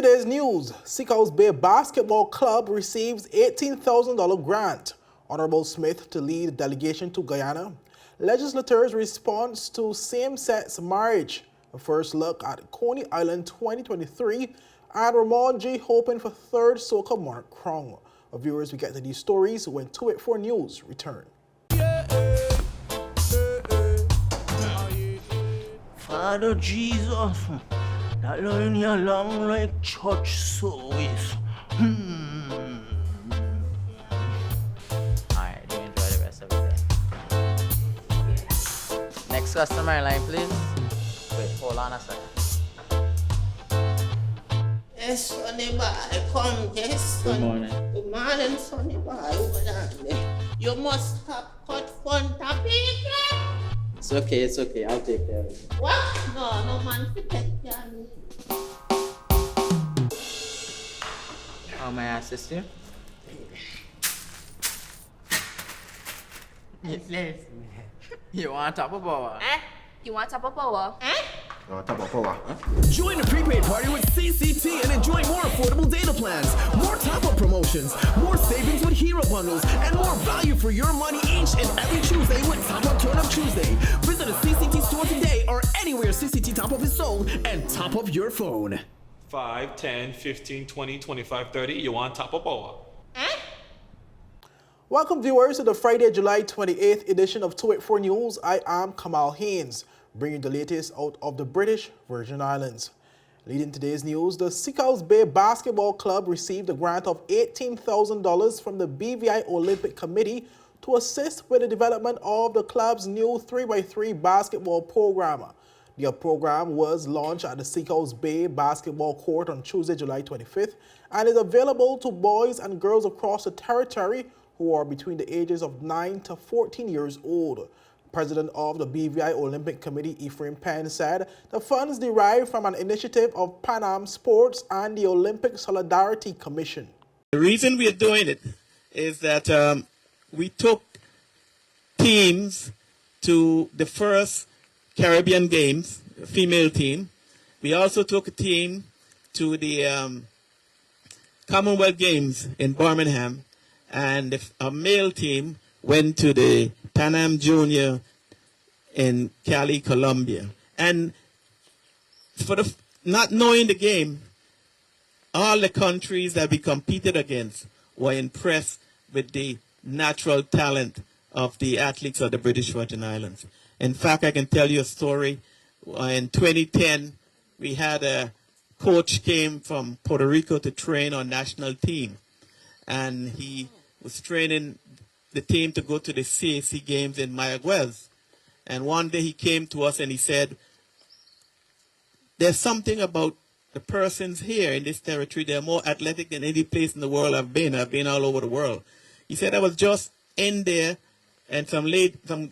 today's news, Seacoast Bay Basketball Club receives $18,000 grant. Honorable Smith to lead delegation to Guyana. Legislators' response to same-sex marriage. A first look at Coney Island 2023. And Ramon G hoping for third SOCA MONARCH crown. Viewers, we get to these stories when 284 News return. Father Jesus, that line here long like church service. Alright, you enjoy the rest of the day. Next customer line, please. Wait, hold on a second. Yes, Sonny boy, come, yes, son. Good morning. Good morning, Sonny boy. Hold on there. You must have cut fun topic. It's okay, I'll take care of it. What? No man to take care of me. How may I assist you? You want top of power? You want top of power? Join the prepaid party with CCT and enjoy more affordable data plans, more top-up promotions, more savings with hero bundles, and more value for your money each and every Tuesday with Top Up Turn Up Tuesday. Visit a CCT store today or anywhere CCT Top Up is sold and top up your phone. 5, 10, 15, 20, 25, 30. You want top of power? Welcome viewers to the Friday, July 28th edition of 284 News. I am Kamal Haynes, bringing the latest out of the British Virgin Islands. Leading today's news, the Seacoast Bay Basketball Club received a grant of $18,000 from the BVI Olympic Committee to assist with the development of the club's new 3x3 basketball program. The program was launched at the Seacoast Bay Basketball Court on Tuesday, July 25th, and is available to boys and girls across the territory who are between the ages of 9 to 14 years old. President of the BVI Olympic Committee, Ephraim Penn, said the funds derived from an initiative of Pan Am Sports and the Olympic Solidarity Commission. The reason we are doing it is that we took teams to the first Caribbean Games, female team. We also took a team to the Commonwealth Games in Birmingham, and a male team went to the Pan Am Junior in Cali, Colombia. And for the not knowing the game, all the countries that we competed against were impressed with the natural talent of the athletes of the British Virgin Islands. In fact, I can tell you a story. In 2010, we had a coach came from Puerto Rico to train our national team, and he was training the team to go to the CAC games in Mayaguez. And one day he came to us and he said, there's something about the persons here in this territory. They're more athletic than any place in the world I've been. I've been all over the world. He said, I was just in there and some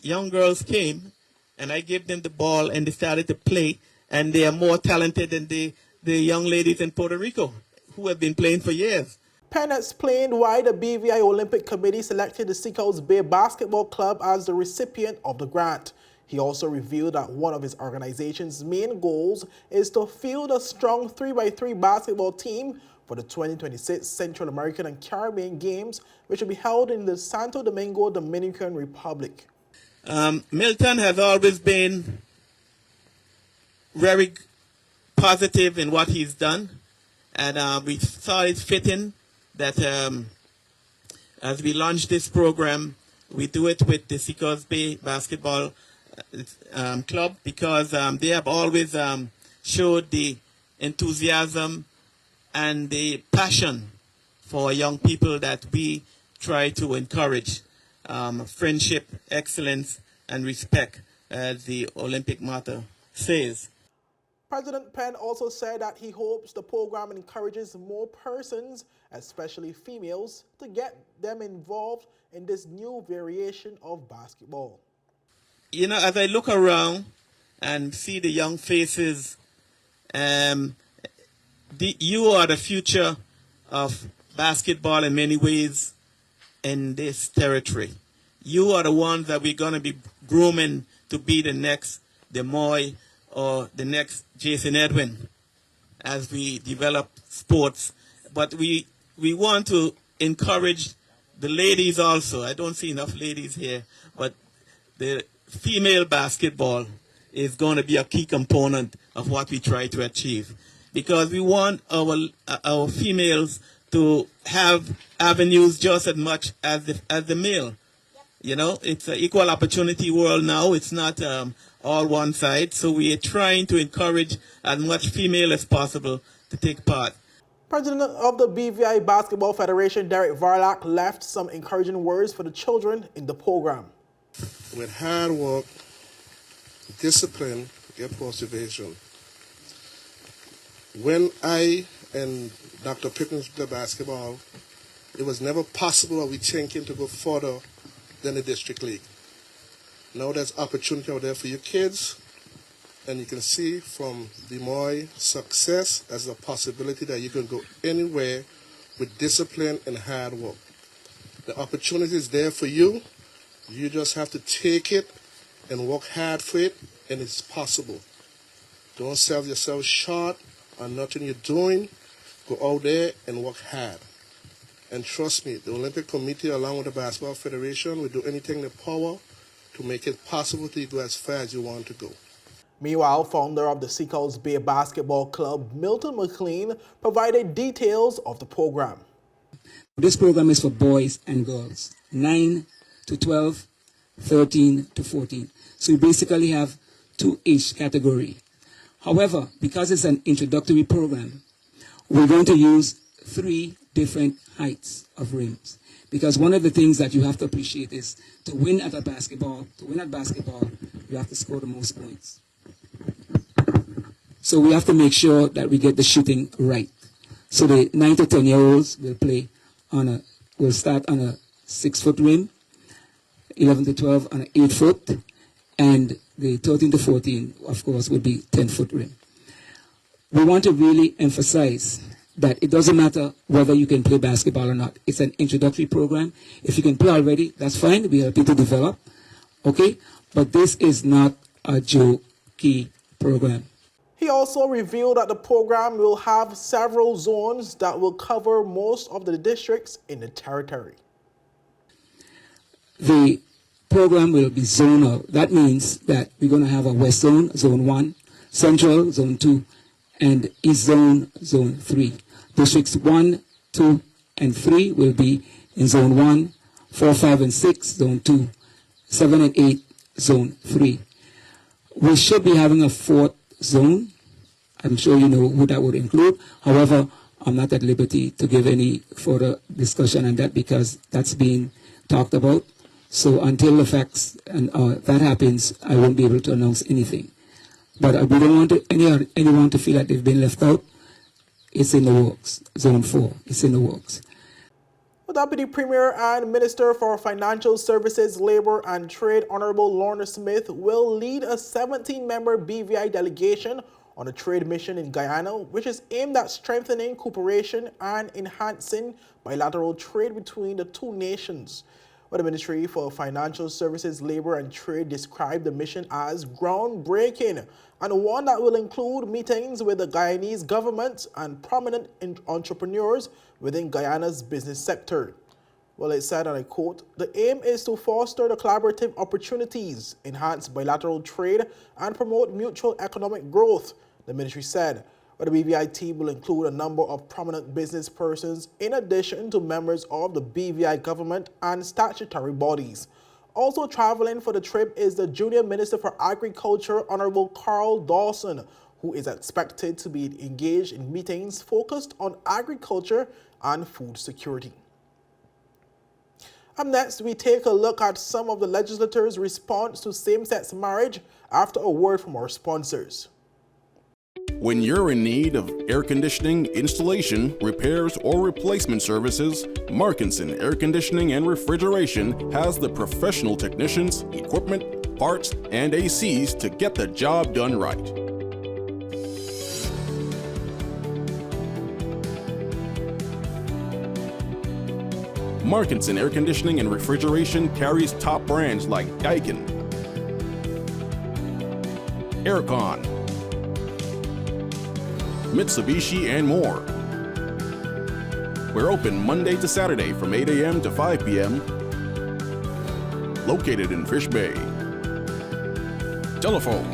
young girls came and I gave them the ball and they started to play, and they are more talented than the young ladies in Puerto Rico who have been playing for years. Penn explained why the BVI Olympic Committee selected the Seacoast Bay Basketball Club as the recipient of the grant. He also revealed that one of his organization's main goals is to field a strong 3x3 basketball team for the 2026 Central American and Caribbean Games, which will be held in the Santo Domingo, Dominican Republic. Milton has always been very positive in what he's done, and we thought it fitting that as we launch this program, we do it with the Seacoast Bay Basketball Club, because they have always showed the enthusiasm and the passion for young people that we try to encourage. Friendship, excellence, and respect, as the Olympic motto says. President Penn also said that he hopes the program encourages more persons, especially females, to get them involved in this new variation of basketball. You know, as I look around and see the young faces, you are the future of basketball in many ways in this territory. You are the ones that we're going to be grooming to be the next Demoy or the next Jason Edwin. as we develop sports. But we want to encourage the ladies also. I don't see enough ladies here, but the female basketball is going to be a key component of what we try to achieve, because we want our females to have avenues just as much as the male. You know, it's an equal opportunity world now. It's not all one side. So we are trying to encourage as much female as possible to take part. President of the BVI Basketball Federation, Derek Varlock, left some encouraging words for the children in the program. With hard work, discipline, get motivation. When I and Dr. Pickens played basketball, it was never possible that we thinking to go further than the district league. Now there's opportunity out there for your kids, and you can see from the more success as a possibility that you can go anywhere with discipline and hard work. The opportunity is there for you. You just have to take it and work hard for it, and it's possible. Don't sell yourself short on nothing you're doing. Go out there and work hard. And trust me, the Olympic Committee, along with the Basketball Federation, will do anything in their power to make it possible to go as far as you want to go. Meanwhile, founder of the Seacoast Bay Basketball Club, Milton McLean, provided details of the program. This program is for boys and girls, 9 to 12, 13 to 14. So we basically have two age category. However, because it's an introductory program, we're going to use 3 different heights of rims. Because one of the things that you have to appreciate is to win at basketball, you have to score the most points. So we have to make sure that we get the shooting right. So the 9 to 10-year-olds will start on a 6-foot rim, 11 to 12 on an 8-foot, and the 13 to 14, of course, will be 10-foot rim. We want to really emphasize that it doesn't matter whether you can play basketball or not. It's an introductory program. If you can play already, that's fine. We help you to develop. Okay? But this is not a jokey program. He also revealed that the program will have several zones that will cover most of the districts in the territory. The program will be zonal. That means that we're going to have a West Zone, Zone 1, Central, Zone 2, and East Zone, Zone 3. Districts 1, 2, and 3 will be in Zone 1, 4, 5, and 6, Zone 2, 7 and 8, Zone 3. We should be having a 4th zone. I'm sure you know who that would include. However, I'm not at liberty to give any further discussion on that because that's being talked about. So until the facts and that happens, I won't be able to announce anything. But we don't want anyone to feel like they've been left out. It's in the works. Zone 4, it's in the works. The Deputy Premier and Minister for Financial Services, Labor and Trade, Honorable Lorna Smith, will lead a 17-member BVI delegation on a trade mission in Guyana, which is aimed at strengthening cooperation and enhancing bilateral trade between the two nations. But the Ministry for Financial Services, Labor and Trade described the mission as groundbreaking and one that will include meetings with the Guyanese government and prominent entrepreneurs within Guyana's business sector. Well, it said, and I quote, "The aim is to foster the collaborative opportunities, enhance bilateral trade, and promote mutual economic growth," the ministry said. But the BVI team will include a number of prominent business persons in addition to members of the BVI government and statutory bodies. Also traveling for the trip is the Junior Minister for Agriculture, Honorable Carl Dawson, who is expected to be engaged in meetings focused on agriculture and food security. Up next, we take a look at some of the legislators' response to same-sex marriage after a word from our sponsors. When you're in need of air conditioning, installation, repairs, or replacement services, Markinson Air Conditioning and Refrigeration has the professional technicians, equipment, parts, and ACs to get the job done right. Markinson Air Conditioning and Refrigeration carries top brands like Daikin, Aircon, Mitsubishi, and more. We're open Monday to Saturday from 8 a.m. to 5 p.m. Located in Fish Bay. Telephone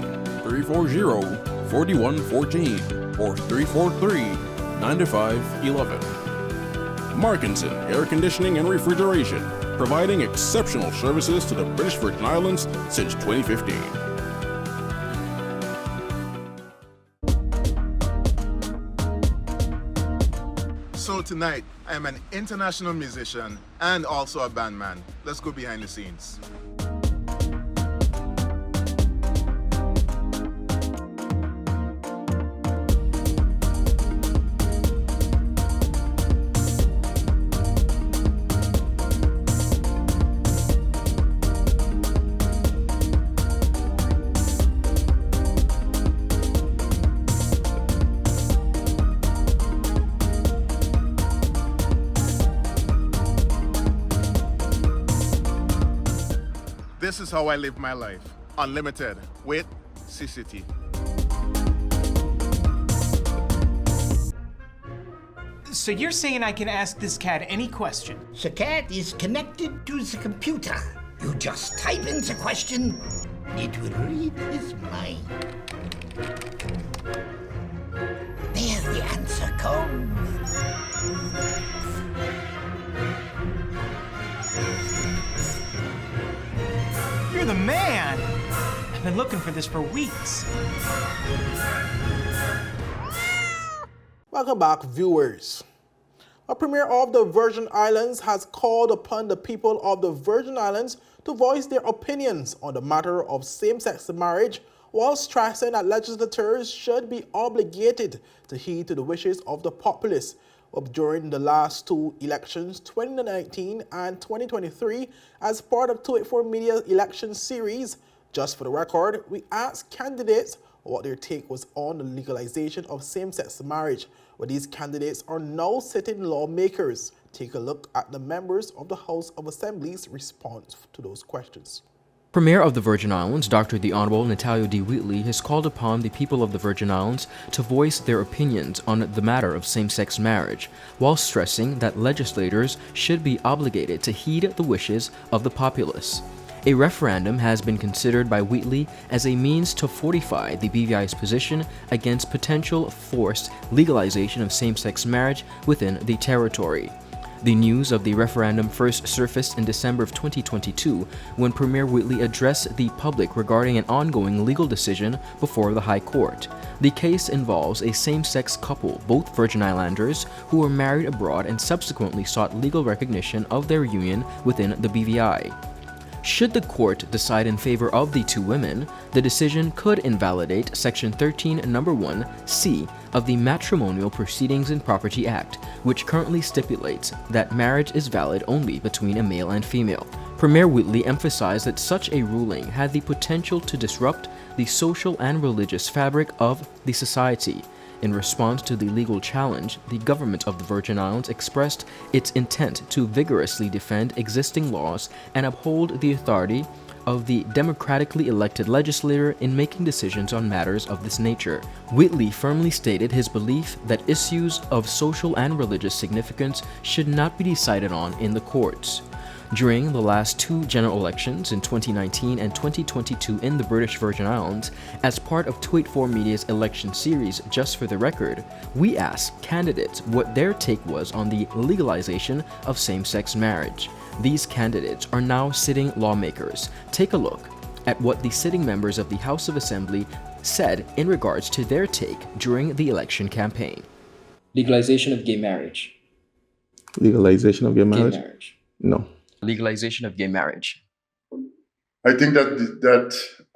340-4114 or 343-9511. Markinson Air Conditioning and Refrigeration, providing exceptional services to the British Virgin Islands since 2015. So tonight, I am an international musician and also a bandman. Let's go behind the scenes. This is how I live my life. Unlimited with CCT. So you're saying I can ask this cat any question? The cat is connected to the computer. You just type in the question, it will read his mind. There the answer comes. You're the man! I've been looking for this for weeks. Welcome back, viewers. A premier of the Virgin Islands has called upon the people of the Virgin Islands to voice their opinions on the matter of same-sex marriage, while stressing that legislators should be obligated to heed to the wishes of the populace. During the last two elections, 2019 and 2023, as part of 284 Media's election series. Just for the record, we asked candidates what their take was on the legalization of same-sex marriage, where these candidates are now sitting lawmakers. Take a look at the members of the House of Assembly's response to those questions. Premier of the Virgin Islands, Dr. the Honorable Natalio D. Wheatley, has called upon the people of the Virgin Islands to voice their opinions on the matter of same-sex marriage, while stressing that legislators should be obligated to heed the wishes of the populace. A referendum has been considered by Wheatley as a means to fortify the BVI's position against potential forced legalization of same-sex marriage within the territory. The news of the referendum first surfaced in December of 2022 when Premier Wheatley addressed the public regarding an ongoing legal decision before the High Court. The case involves a same-sex couple, both Virgin Islanders, who were married abroad and subsequently sought legal recognition of their union within the BVI. Should the court decide in favor of the two women, the decision could invalidate Section 13, Number 1C of the Matrimonial Proceedings and Property Act, which currently stipulates that marriage is valid only between a male and female. Premier Wheatley emphasized that such a ruling had the potential to disrupt the social and religious fabric of the society. In response to the legal challenge, the government of the Virgin Islands expressed its intent to vigorously defend existing laws and uphold the authority of the democratically elected legislator in making decisions on matters of this nature. Wheatley firmly stated his belief that issues of social and religious significance should not be decided on in the courts. During the last two general elections in 2019 and 2022 in the British Virgin Islands, as part of 284 Media's election series Just for the Record, we asked candidates what their take was on the legalization of same-sex marriage. These candidates are now sitting lawmakers. Take a look at what the sitting members of the House of Assembly said in regards to their take during the election campaign. Legalization of gay marriage. Legalization of gay marriage? Gay marriage. No. Legalization of gay marriage. I think that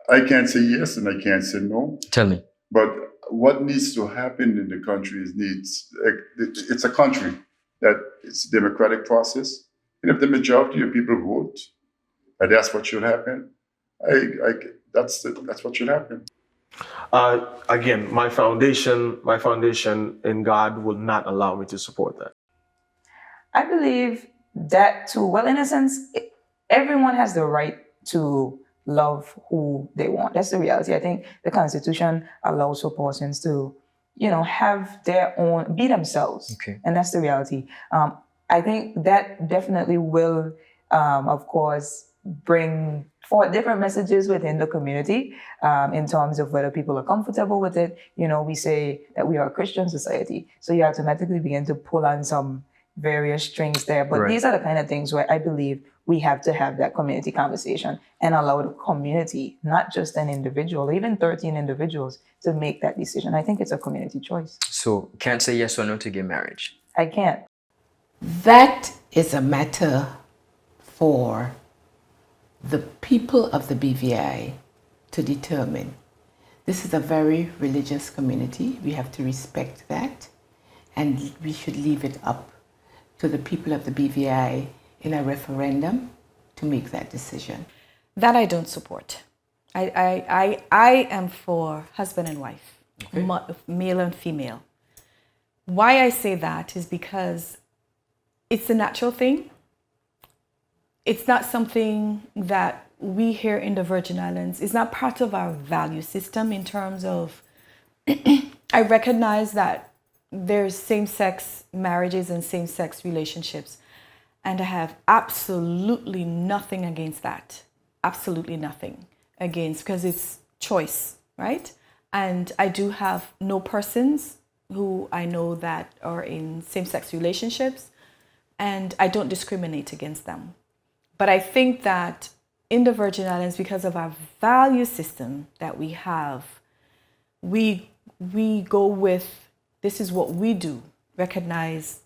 I can't say yes and I can't say no. Tell me. But what needs to happen in the country it's a country that it's a democratic process. And if the majority of people vote, and that's what should happen, that's what should happen. Again, my foundation in God will not allow me to support that. I believe that too. Well, in a sense, everyone has the right to love who they want. That's the reality. I think the Constitution allows for persons to, have their own, be themselves. Okay. And that's the reality. I think that definitely will, of course, bring forth different messages within the community in terms of whether people are comfortable with it. We say that we are a Christian society, so you automatically begin to pull on some various strings there. But Right. these are the kind of things where I believe we have to have that community conversation and allow the community, not just an individual, even 13 individuals, to make that decision. I think it's a community choice. So can't say yes or no to gay marriage. I can't. That is a matter for the people of the BVI to determine. This is a very religious community. We have to respect that, and we should leave it up to the people of the BVI in a referendum to make that decision. That I don't support. I am for husband and wife, male and female. Why I say that is because it's a natural thing. It's not something that we here in the Virgin Islands, it's not part of our value system in terms of, I recognize that there's same-sex marriages and same-sex relationships. And I have absolutely nothing against that. Absolutely nothing against, because it's choice, right? And I do have no persons who I know that are in same-sex relationships, and I don't discriminate against them. But I think that in the Virgin Islands, because of our value system that we have, we go with, this is what we do, recognize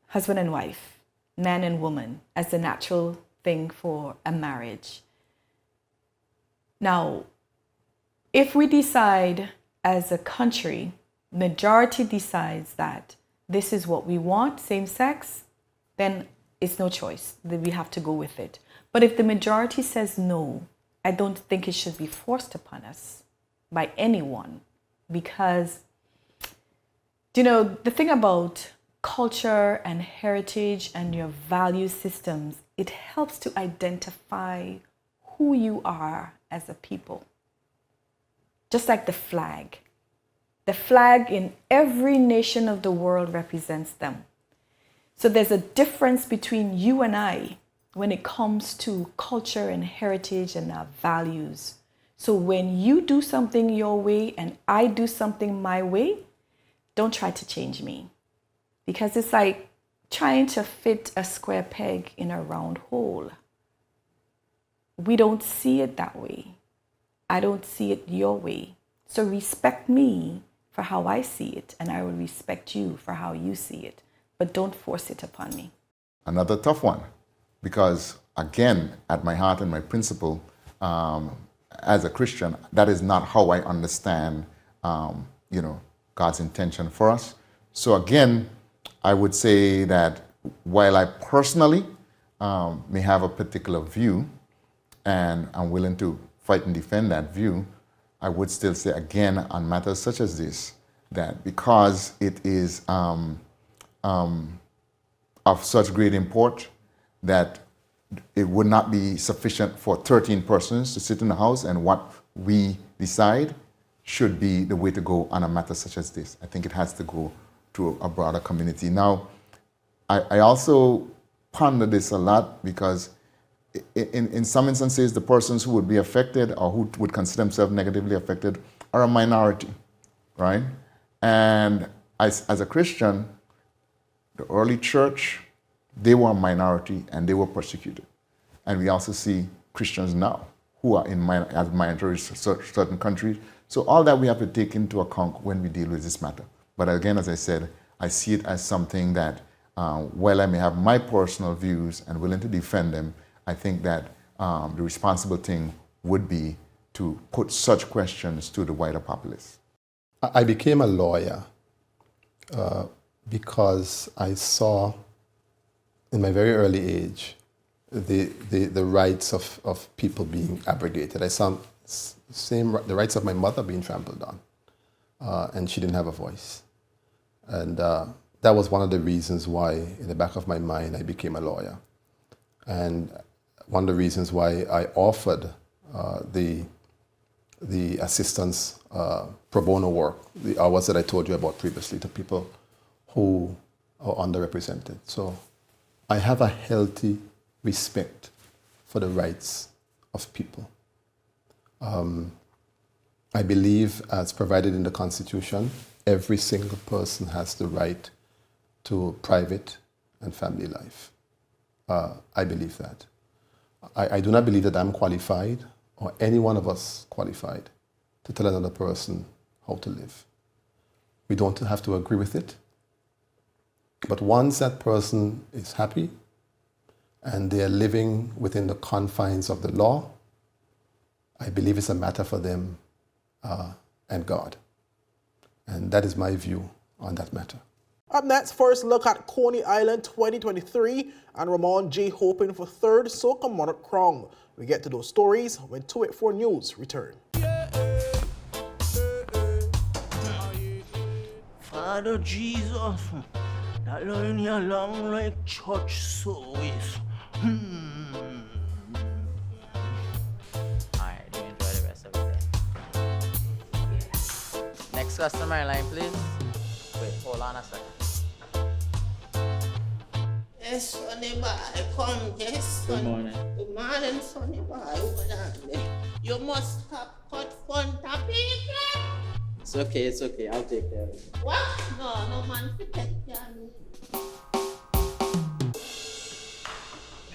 husband and wife, man and woman as the natural thing for a marriage. Now, if we decide as a country, majority decides that this is what we want, same sex, then it's no choice, that we have to go with it. But if the majority says no, I don't think it should be forced upon us by anyone, because the thing about culture and heritage and your value systems, it helps to identify who you are as a people. Just like the flag. The flag in every nation of the world represents them. So there's a difference between you and I when it comes to culture and heritage and our values. So when you do something your way and I do something my way, don't try to change me. Because it's like trying to fit a square peg in a round hole. We don't see it that way. I don't see it your way. So respect me for how I see it, and I will respect you for how you see it. But don't force it upon me. Another tough one, because again, at my heart and my principle, as a Christian, that is not how I understand, God's intention for us. So again, I would say that while I personally may have a particular view, and I'm willing to fight and defend that view, I would still say again on matters such as this, that because it is of such great import that it would not be sufficient for 13 persons to sit in the house, and what we decide should be the way to go on a matter such as this. I think it has to go to a broader community. Now, I also ponder this a lot because in some instances, the persons who would be affected or who would consider themselves negatively affected are a minority, right? And as a Christian, the early church, they were a minority and they were persecuted. And we also see Christians now who are as minorities in certain countries. So all that we have to take into account when we deal with this matter. But again, as I said, I see it as something that while I may have my personal views and willing to defend them, I think that the responsible thing would be to put such questions to the wider populace. I became a lawyer because I saw in my very early age the rights of people being abrogated. I saw the rights of my mother being trampled on, and she didn't have a voice. And that was one of the reasons why, in the back of my mind, I became a lawyer. And one of the reasons why I offered the the assistance pro bono work, the hours that I told you about previously, to people who are underrepresented. So I have a healthy respect for the rights of people. I believe, as provided in the Constitution, every single person has the right to private and family life. I believe that. I do not believe that I'm qualified, or any one of us qualified, to tell another person how to live. We don't have to agree with it. But once that person is happy and they are living within the confines of the law, I believe it's a matter for them and God. And that is my view on that matter. Up next, first look at Coney Island 2023 and Ramon J. hoping for third SOCA Monarch crown. We get to those stories when 284 News return. Father Jesus, that line here long like church service. Alright, do enjoy the rest of the day. Next customer line, please. Wait, hold on a second. Yes, Sonny boy, come, yes, Good Sonny. morning. Good morning, Sonny boy. Hold on there. You must have cut front of people. It's okay, I'll take care of it. What? No man to take care of me.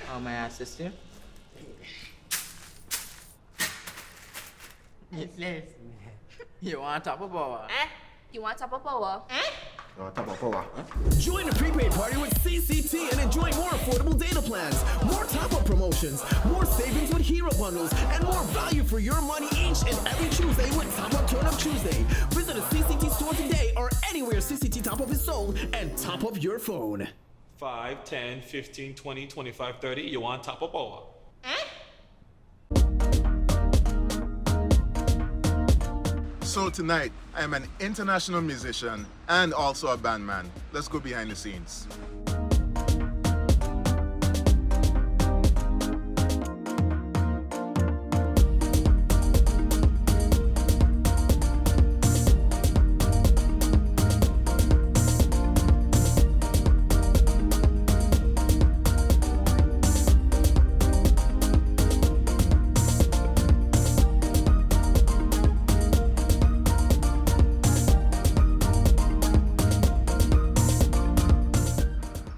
How may I assist you? Yes. You want top of power? You want top of power? Join the prepaid party with CCT and enjoy more affordable data plans, more top-up promotions, more savings with hero bundles, and more value for your money each and every Tuesday with Top Up Turn Up Tuesday. Visit a CCT store today or anywhere CCT Top Up is sold and top up your phone. 5, 10, 15, 20, 25, 30. You want top of power? So tonight, I am an international musician and also a bandman. Let's go behind the scenes.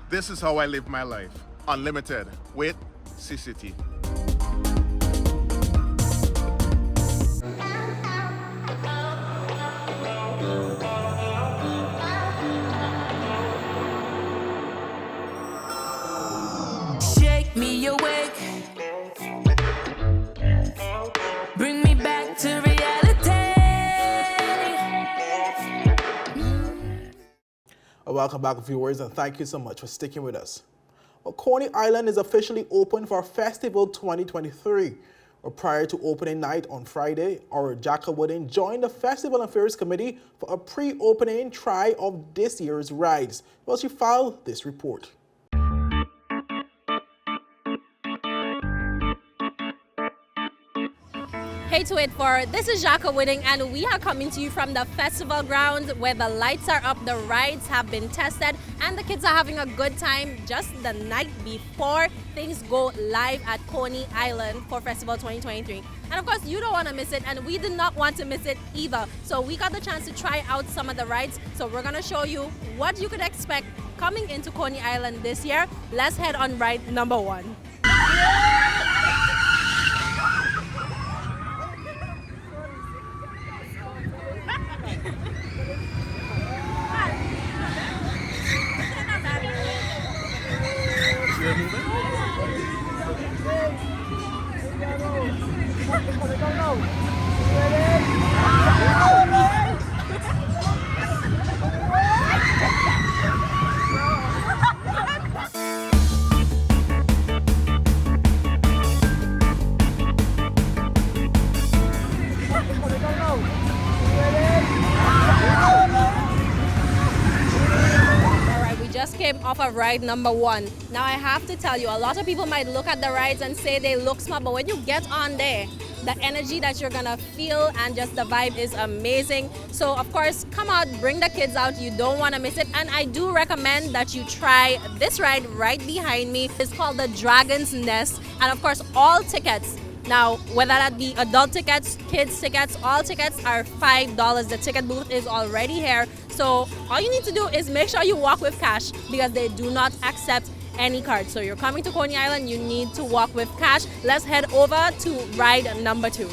This is how I live my life. Unlimited with CCT. Shake me awake. Bring me back to reality. Welcome back, viewers, and thank you so much for sticking with us. Well, Coney Island is officially open for Festival 2023. Well, prior to opening night on Friday, our Jacka Wooden joined the Festival Affairs Committee for a pre-opening try of this year's rides. Well, she filed this report. Hey 284, this is Jacka Whitting and we are coming to you from the festival grounds where the lights are up, the rides have been tested, and the kids are having a good time just the night before things go live at Coney Island for Festival 2023. And of course, you don't want to miss it, and we did not want to miss it either. So we got the chance to try out some of the rides. So we're going to show you what you could expect coming into Coney Island this year. Let's head on ride number 1. off of ride number 1. Now I have to tell you, a lot of people might look at the rides and say they look small, but when you get on there, the energy that you're gonna feel and just the vibe is amazing. So of course, come out, bring the kids out, you don't wanna miss it. And I do recommend that you try this ride right behind me. It's called the Dragon's Nest. And of course, all tickets, now whether that be adult tickets, kids tickets, all tickets are $5. The ticket booth is already here. So all you need to do is make sure you walk with cash because they do not accept any card. So you're coming to Coney Island, you need to walk with cash. Let's head over to ride number 2.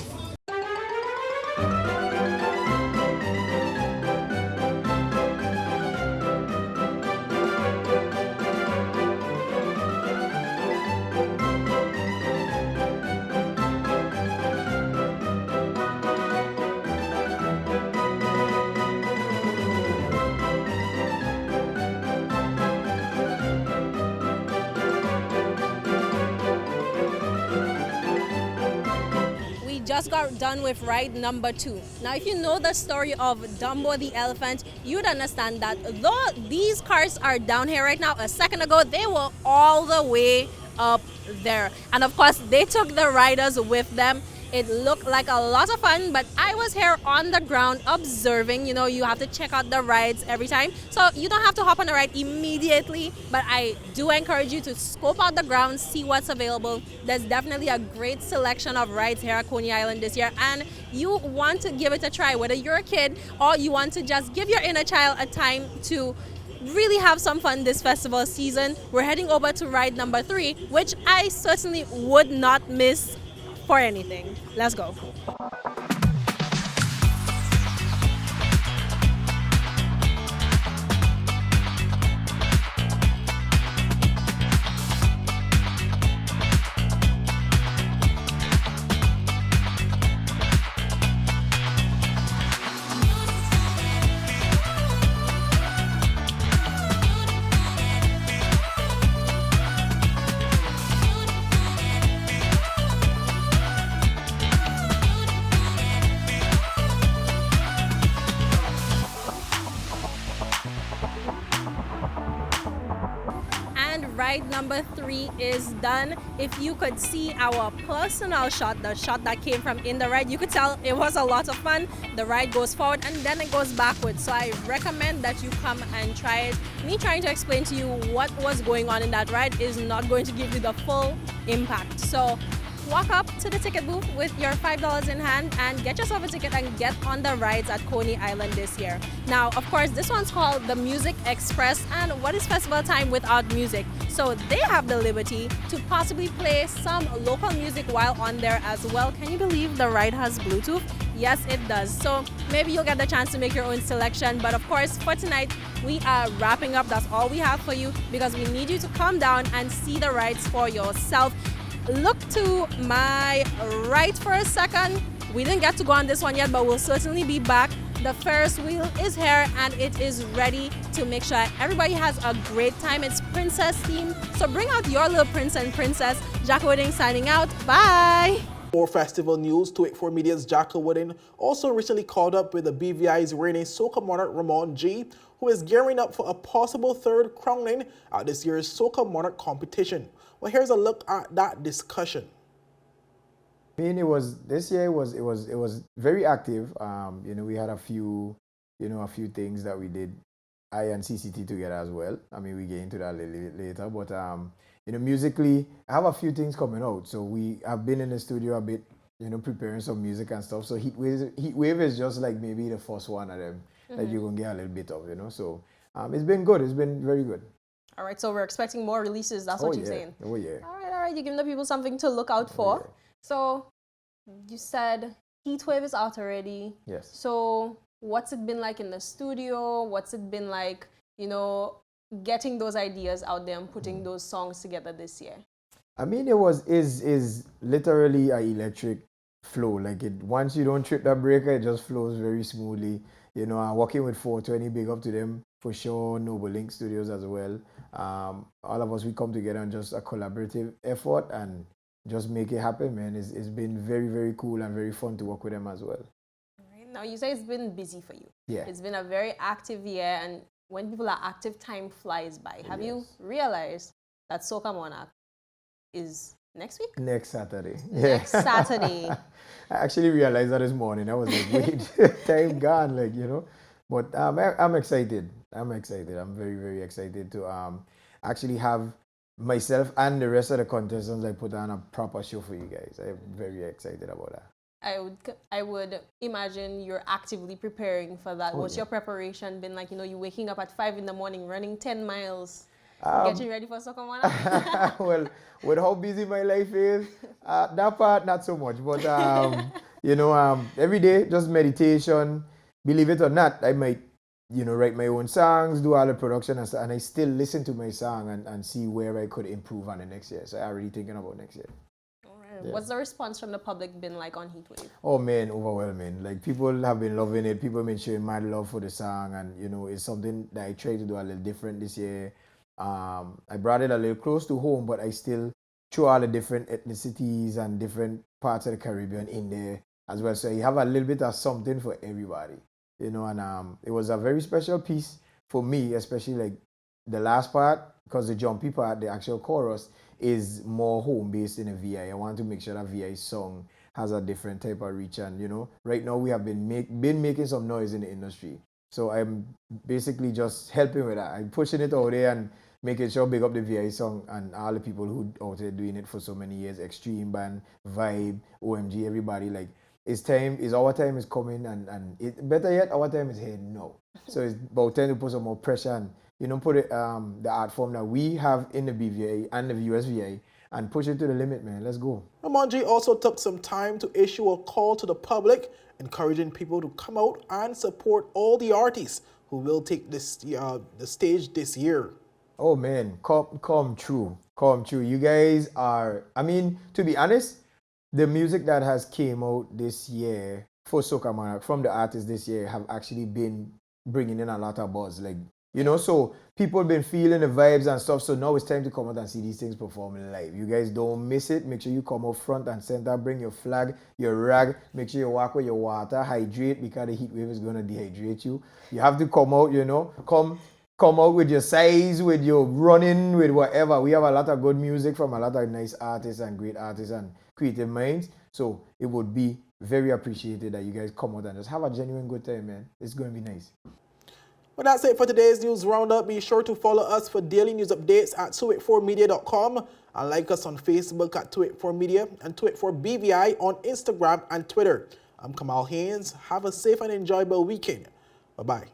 Just got done with ride number 2. Now, if you know the story of Dumbo the elephant, you'd understand that though these cars are down here right now, a second ago they were all the way up there. And of course, they took the riders with them. It looked like a lot of fun, but I was here on the ground observing. You know, you have to check out the rides every time. So you don't have to hop on a ride immediately, but I do encourage you to scope out the ground, see what's available. There's definitely a great selection of rides here at Coney Island this year, and you want to give it a try, whether you're a kid or you want to just give your inner child a time to really have some fun this festival season. We're heading over to ride number 3, which I certainly would not miss for anything. Let's go. Ride number 3 is done. If you could see our personal shot, the shot that came from in the ride, you could tell it was a lot of fun. The ride goes forward and then it goes backwards. So I recommend that you come and try it. Me trying to explain to you what was going on in that ride is not going to give you the full impact. So walk up to the ticket booth with your $5 in hand and get yourself a ticket and get on the rides at Coney Island this year. Now, of course, this one's called the Music Express, and what is festival time without music? So they have the liberty to possibly play some local music while on there as well. Can you believe the ride has Bluetooth? Yes, it does. So maybe you'll get the chance to make your own selection. But of course, for tonight, we are wrapping up. That's all we have for you because we need you to come down and see the rides for yourself. Look to my right for a second. We didn't get to go on this one yet, but we'll certainly be back. The Ferris wheel is here and it is ready to make sure everybody has a great time. It's princess themed, so bring out your little prince and princess. Jacka Wooding signing out. Bye. More festival news. 284 Media's Jacka Wooding also recently called up with the BVI's reigning SOCA Monarch Ramon G, who is gearing up for a possible third crowning at this year's SOCA Monarch competition. Well, here's a look at that discussion. I mean, this year it was very active. You know, we had a few things that we did, I and CCT together as well. I mean, we get into that a little bit later, but you know, musically, I have a few things coming out. So we have been in the studio a bit, you know, preparing some music and stuff. So Heat Wave is just like maybe the first one of them that you're gonna get a little bit of, you know. So it's been good. It's been very good. All right, so we're expecting more releases. That's what you're saying. Oh yeah. All right. You're giving the people something to look out for. Oh, yeah. So you said Heat Wave is out already. Yes. So what's it been like in the studio? What's it been like, you know, getting those ideas out there and putting those songs together this year? I mean, is literally an electric flow. Like once you don't trip that breaker, it just flows very smoothly. You know, I'm working with 420, big up to them for sure. Noble Link Studios as well. All of us, we come together on just a collaborative effort and just make it happen, man. It's been very, very cool and very fun to work with them as well. All right. Now, you say it's been busy for you. Yeah. It's been a very active year, and when people are active, time flies by. Have you realized that SOCA MONARCH is next week? Next Saturday. Next Saturday. I actually realized that this morning. I was like, wait, time gone, like, you know. But I'm excited. I'm excited. I'm very, very excited to actually have myself and the rest of the contestants I put on a proper show for you guys. I'm very excited about that. I would imagine you're actively preparing for that. What's your preparation been like? You know, you're waking up at 5 in the morning, running 10 miles, getting ready for SOCA MONARCH? Well, with how busy my life is, that part not so much. But you know, every day just meditation. Believe it or not, I might, you know, write my own songs, do all the production and stuff, and I still listen to my song and see where I could improve on the next year. So I'm already thinking about next year. Yeah. What's the response from the public been like on Heatwave? Oh man, overwhelming. Like people have been loving it. People have been showing mad love for the song, and you know, it's something that I try to do a little different this year. I brought it a little close to home, but I still threw all the different ethnicities and different parts of the Caribbean in there as well. So you have a little bit of something for everybody, you know. And it was a very special piece for me, especially like the last part, because the jumpy part, the actual chorus, is more home-based in a VI. I want to make sure that VI song has a different type of reach. And, you know, right now we have been making some noise in the industry. So I'm basically just helping with that. I'm pushing it out there and making sure big up the VI song and all the people who out there doing it for so many years. Extreme Band, Vibe, OMG, everybody. Like, our time is coming, and it, better yet, our time is here now. So it's about time to put some more pressure and, you know, put it, the art form that we have in the BVA and the USVA and push it to the limit, man. Let's go. Ramon also took some time to issue a call to the public, encouraging people to come out and support all the artists who will take this the stage this year. Oh man, come true. You guys are, I mean, to be honest, the music that has came out this year for SOCA MONARCH from the artists this year have actually been bringing in a lot of buzz. Like, you know, so people have been feeling the vibes and stuff. So now it's time to come out and see these things performing live. You guys don't miss it. Make sure you come out front and center. Bring your flag, your rag. Make sure you walk with your water. Hydrate, because the heat wave is going to dehydrate you. You have to come out, you know. Come out with your size, with your running, with whatever. We have a lot of good music from a lot of nice artists and great artists and creative minds. So it would be very appreciated that you guys come out and just have a genuine good time, man. It's going to be nice. Well, that's it for today's news roundup. Be sure to follow us for daily news updates at 284media.com and like us on Facebook at 284media and 284BVI on Instagram and Twitter. I'm Kamal Haynes. Have a safe and enjoyable weekend. Bye-bye.